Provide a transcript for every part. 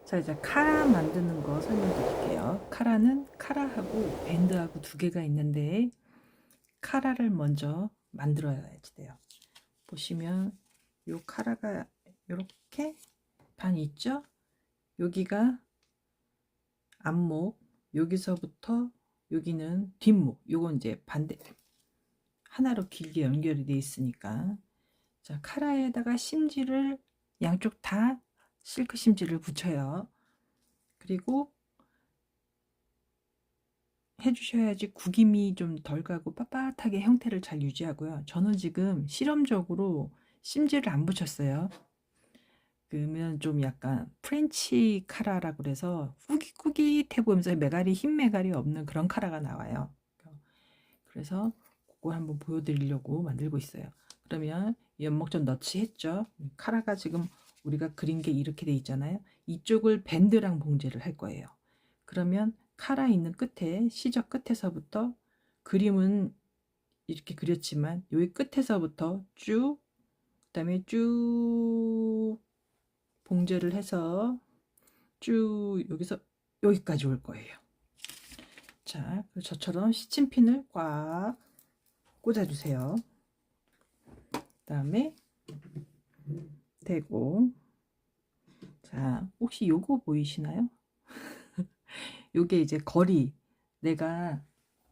자, 이제 카라 만드는 거 설명드릴게요. 카라는 카라하고 밴드하고 두 개가 있는데 카라를 먼저 만들어야지 돼요. 보시면 요 카라가 이렇게 반 있죠? 여기가 앞목, 여기서부터 여기는 뒷목. 요건 이제 반대 하나로 길게 연결이 돼 있으니까, 자, 카라에다가 심지를 양쪽 다 실크 심지를 붙여요. 그리고 해주셔야지 구김이 좀 덜 가고 빳빳하게 형태를 잘 유지하고요. 저는 지금 실험적으로 심지를 안 붙였어요. 그러면 좀 약간 프렌치 카라라고 그래서 꾸깃꾸깃해 보면서 메갈이 흰 메갈이 없는 그런 카라가 나와요. 그래서 그거 한번 보여드리려고 만들고 있어요. 그러면 연목 좀 넣지 했죠. 카라가 지금 우리가 그린 게 이렇게 돼 있잖아요. 이쪽을 밴드랑 봉제를 할 거예요. 그러면 카라 있는 끝에 시접 끝에서부터 그림은 이렇게 그렸지만 여기 끝에서부터 쭉 그다음에 쭉 봉제를 해서 쭉 여기서 여기까지 올 거예요. 자, 저처럼 시침핀을 꽉 꽂아주세요. 그다음에 대고, 자, 혹시 요거 보이시나요? 요게 이제 거리, 내가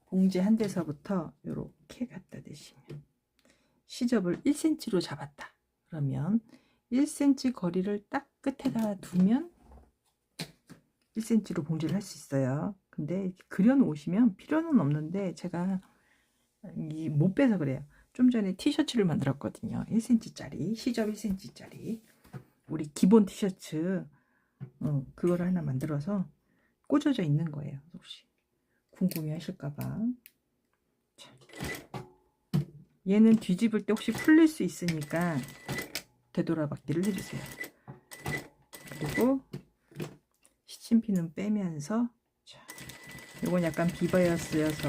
봉제 한 데서부터 요렇게 갖다 대시면 시접을 1cm로 잡았다. 그러면 1cm 거리를 딱 끝에다 두면 1cm로 봉제를 할 수 있어요. 근데 그려 놓으시면 필요는 없는데 제가 못 빼서 그래요. 좀 전에 티셔츠를 만들었거든요. 1cm짜리, 시접 1cm짜리. 우리 기본 티셔츠, 그거를 하나 만들어서 꽂아져 있는 거예요. 혹시 궁금해 하실까봐. 얘는 뒤집을 때 혹시 풀릴 수 있으니까 되돌아박기를 해주세요. 그리고 시침핀은 빼면서, 자, 이건 약간 비바야 쓰여서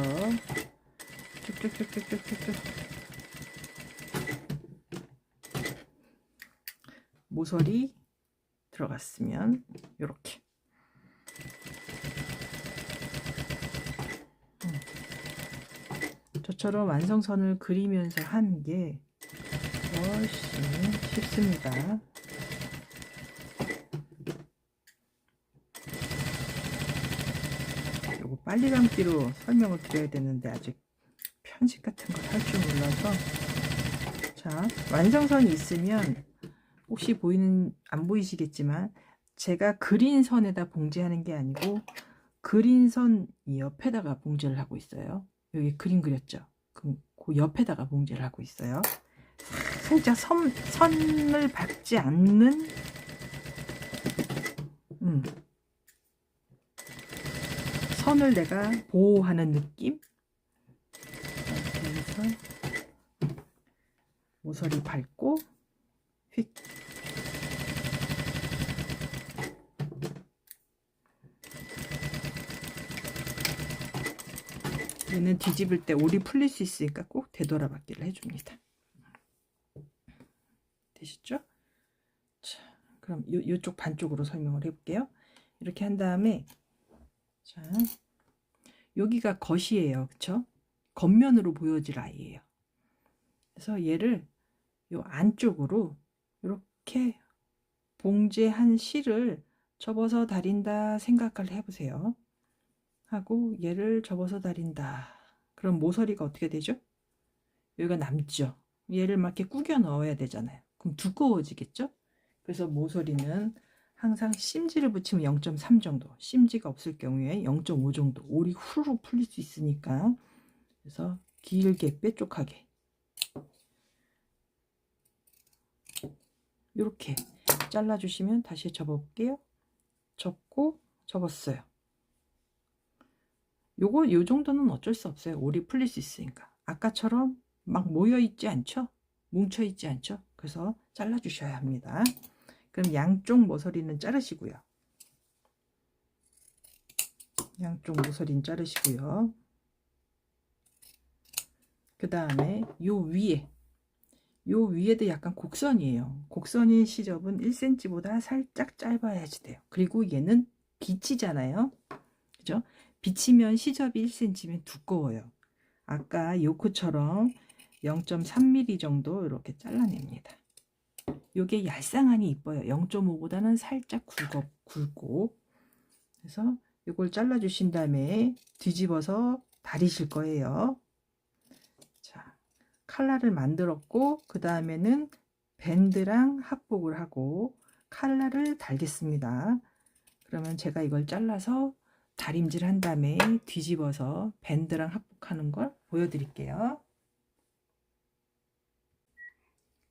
쭉쭉쭉쭉쭉쭉 모서리 들어갔으면 이렇게 저처럼 완성선을 그리면서 하는 게 훨씬 쉽습니다. 요거 빨리 감기로 설명을 드려야 되는데 아직 편집 같은 걸 할 줄 몰라서. 자, 완성선이 있으면 혹시 안 보이시겠지만 제가 그린 선에다 봉제하는 게 아니고 그린 선 옆에다가 봉제를 하고 있어요. 여기 그림 그렸죠? 그럼 그 옆에다가 봉제를 하고 있어요. 살짝 선을 밟지 않는, 선을 내가 보호하는 느낌? 이렇게 해서 모서리 밟고 휙. 얘는 뒤집을 때 올이 풀릴 수 있으니까 꼭 되돌아박기를 해줍니다. 되셨죠? 자, 그럼 요쪽 반쪽으로 설명을 해볼게요. 이렇게 한 다음에, 자, 여기가 겉이에요. 그쵸? 겉면으로 보여질 아이예요. 그래서 얘를 요 안쪽으로 이렇게 봉제한 실을 접어서 다린다 생각을 해보세요. 하고 얘를 접어서 다린다. 그럼 모서리가 어떻게 되죠? 여기가 남죠. 얘를 막 이렇게 구겨 넣어야 되잖아요. 그럼 두꺼워지겠죠? 그래서 모서리는 항상 심지를 붙이면 0.3 정도, 심지가 없을 경우에 0.5 정도, 올이 후루룩 풀릴 수 있으니까. 그래서 길게 뾰족하게 이렇게 잘라주시면, 다시 접어볼게요. 접고 접었어요. 요 정도는 어쩔 수 없어요. 올이 풀릴 수 있으니까. 아까처럼 막 모여 있지 않죠? 뭉쳐 있지 않죠? 그래서 잘라 주셔야 합니다. 그럼 양쪽 모서리는 자르시고요. 양쪽 모서리는 자르시고요. 그 다음에 요 위에 요 위에도 약간 곡선이에요. 곡선인 시접은 1cm보다 살짝 짧아야지 돼요. 그리고 얘는 빛이잖아요. 그죠? 빛이면 시접이 1cm면 두꺼워요. 아까 요크처럼 0.3mm 정도 이렇게 잘라냅니다. 요게 얄쌍하니 이뻐요. 0.5보다는 살짝 굵고. 그래서 요걸 잘라 주신 다음에 뒤집어서 다리실 거예요. 자, 칼라를 만들었고 그 다음에는 밴드랑 합복을 하고 칼라를 달겠습니다. 그러면 제가 이걸 잘라서 다림질 한 다음에 뒤집어서 밴드랑 합복하는 걸 보여드릴게요.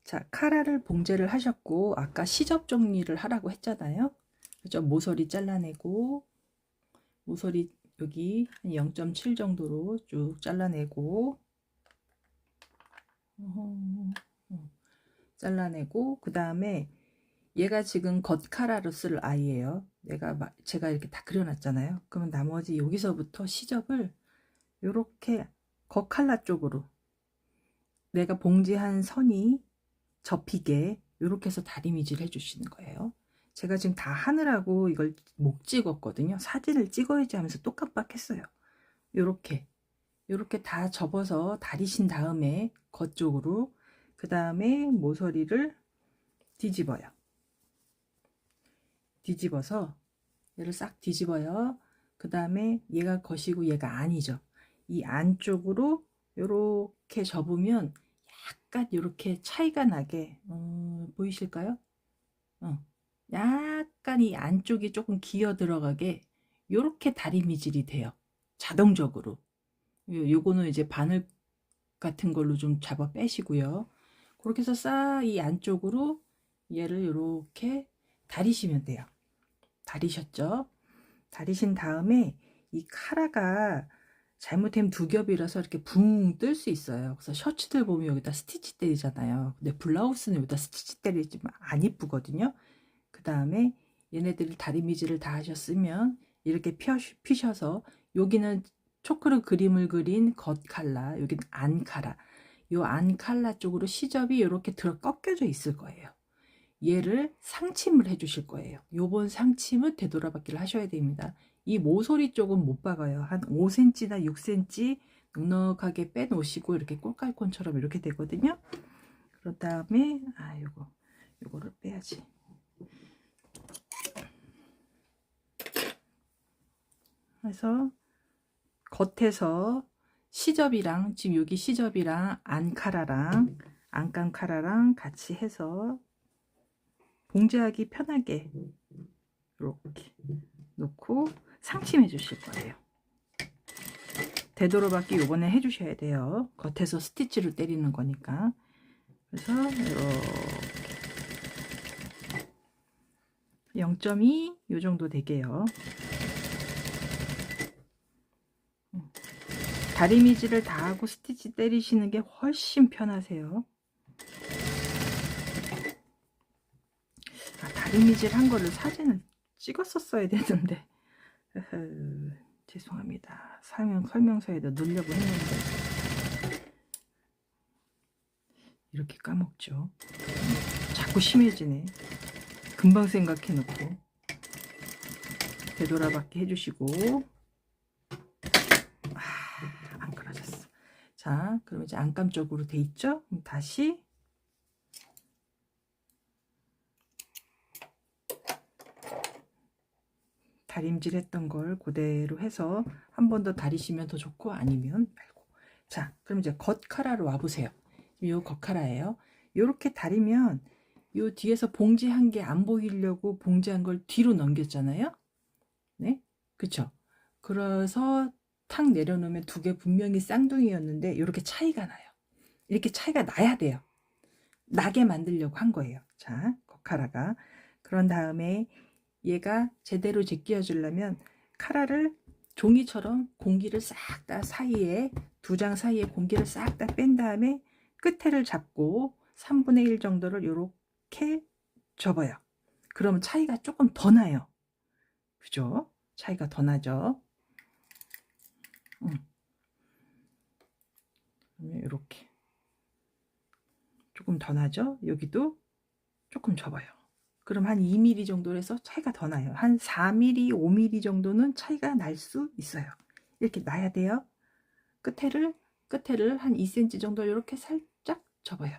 자, 카라를 봉제를 하셨고 아까 시접 정리를 하라고 했잖아요. 그죠? 모서리 잘라내고 모서리 여기 한 0.7 정도로 쭉 잘라내고 잘라내고 그 다음에 얘가 지금 겉카라로 쓸 아이예요. 제가 이렇게 다 그려놨잖아요. 그러면 나머지 여기서부터 시접을 이렇게 겉칼라 쪽으로 내가 봉제한 선이 접히게 이렇게 해서 다리미질 해주시는 거예요. 제가 지금 다 하느라고 이걸 못 찍었거든요. 사진을 찍어야지 하면서 또 깜빡했어요. 요렇게 다 접어서 다리신 다음에 겉쪽으로 그 다음에 모서리를 뒤집어요. 뒤집어서 얘를 싹 뒤집어요. 그 다음에 얘가 겉이고 얘가 안이죠. 이 안쪽으로 요렇게 접으면 약간 이렇게 차이가 나게 보이실까요? 약간 이 안쪽이 조금 기어 들어가게 요렇게 다리미질이 돼요. 자동적으로. 요거는 이제 바늘 같은 걸로 좀 잡아 빼시고요. 그렇게 해서 싹 이 안쪽으로 얘를 이렇게 다리시면 돼요. 다리셨죠? 다리신 다음에 이 카라가 잘못하면 두 겹이라서 이렇게 붕 뜰 수 있어요. 그래서 셔츠들 보면 여기다 스티치 때리잖아요. 근데 블라우스는 여기다 스티치 때리지만 안 이쁘거든요. 그 다음에 얘네들 다리미질을 다 하셨으면 이렇게 피셔서 여기는 초크로 그림을 그린 겉 칼라, 여기는 안 칼라. 요 안 칼라 쪽으로 시접이 이렇게 들어 꺾여져 있을 거예요. 얘를 상침을 해 주실 거예요. 요번 상침은 되돌아받기를 하셔야 됩니다. 이 모서리 쪽은 못 박아요. 한 5cm나 6cm 넉넉하게 빼놓으시고 이렇게 꼴깔콘처럼 이렇게 되거든요. 그런 다음에 요거를 빼야지. 그래서 겉에서 시접이랑 지금 여기 시접이랑 안카라랑 안감카라랑 같이 해서 봉제하기 편하게 이렇게 놓고 상침해 주실 거예요. 되도록이면 요번에 해 주셔야 돼요. 겉에서 스티치를 때리는 거니까. 그래서 이렇게 0.2 요 정도 되게요. 다리미질을 다 하고 스티치 때리시는 게 훨씬 편하세요. 다리미질 한 거를 사진을 찍었었어야 되는데 죄송합니다. 설명서에도 넣으려고 했는데 이렇게 까먹죠. 자꾸 심해지네. 금방 생각해놓고 되돌아받기 해주시고 안 끊어졌어. 자, 그럼 이제 안감 쪽으로 돼 있죠? 그럼 다시 다림질 했던 걸 그대로 해서 한 번 더 다리시면 더 좋고 아니면 말고. 자, 그럼 이제 겉카라로 와보세요. 요 겉카라예요. 요렇게 다리면 요 뒤에서 봉제한 게 안 보이려고 봉제한 걸 뒤로 넘겼잖아요. 네, 그쵸? 그래서 탁 내려놓으면 두 개 분명히 쌍둥이였는데 이렇게 차이가 나요. 이렇게 차이가 나야 돼요. 나게 만들려고 한 거예요. 자, 겉카라가. 그런 다음에 얘가 제대로 제끼어 주려면 카라를 종이처럼 공기를 싹 다 사이에 두 장 사이에 공기를 싹 다 뺀 다음에 끝에를 잡고 3분의 1 정도를 이렇게 접어요. 그러면 차이가 조금 더 나요. 그죠? 차이가 더 나죠. 그러면 이렇게 조금 더 나죠? 여기도 조금 접어요. 그럼 한 2mm 정도 해서 차이가 더 나요. 한 4mm, 5mm 정도는 차이가 날 수 있어요. 이렇게 놔야 돼요. 끝에를 한 2cm 정도 이렇게 살짝 접어요.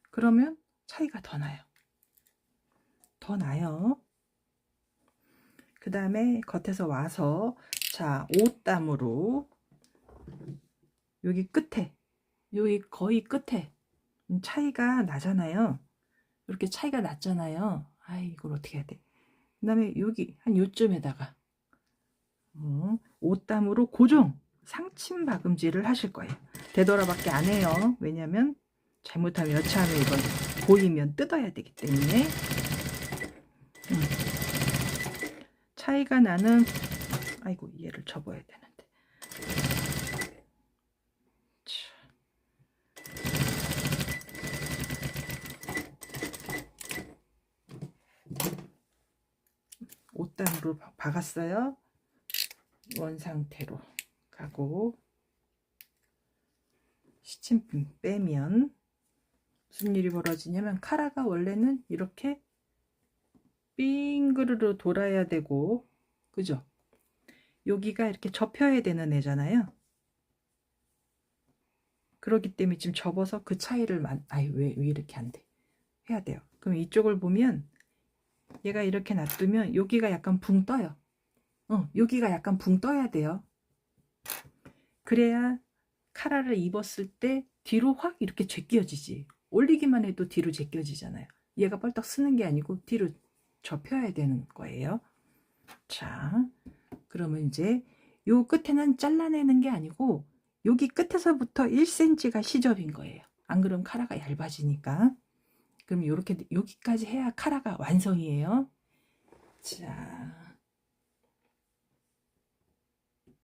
그러면 차이가 더 나요. 더 나요. 그 다음에 겉에서 와서 자, 옷땀으로 여기 끝에, 여기 거의 끝에 차이가 나잖아요. 이렇게 차이가 났잖아요. 아이, 이걸 어떻게 해야 돼? 그 다음에 여기 한 요쯤에다가 옷땀으로 고정 상침 박음질을 하실 거예요. 되돌아밖에 안 해요. 왜냐면 잘못하면 여차하면 이건 보이면 뜯어야 되기 때문에. 차이가 나는, 아이고, 얘를 접어야 되는데. 옷단으로 박았어요. 원 상태로 가고, 시침핀 빼면 무슨 일이 벌어지냐면, 카라가 원래는 이렇게 빙그르르 돌아야 되고, 그죠? 여기가 이렇게 접혀야 되는 애잖아요. 그렇기 때문에 지금 접어서 그 차이를 왜 이렇게 안 돼? 해야 돼요. 그럼 이쪽을 보면 얘가 이렇게 놔두면 여기가 약간 붕 떠요. 여기가 약간 붕 떠야 돼요. 그래야 카라를 입었을 때 뒤로 확 이렇게 제껴지지. 올리기만 해도 뒤로 제껴지잖아요. 얘가 뻘떡 쓰는 게 아니고 뒤로 접혀야 되는 거예요. 자, 그러면 이제 요 끝에는 잘라내는 게 아니고 여기 끝에서부터 1cm가 시접인 거예요. 안 그러면 카라가 얇아지니까. 그럼 이렇게 여기까지 해야 카라가 완성이에요. 자,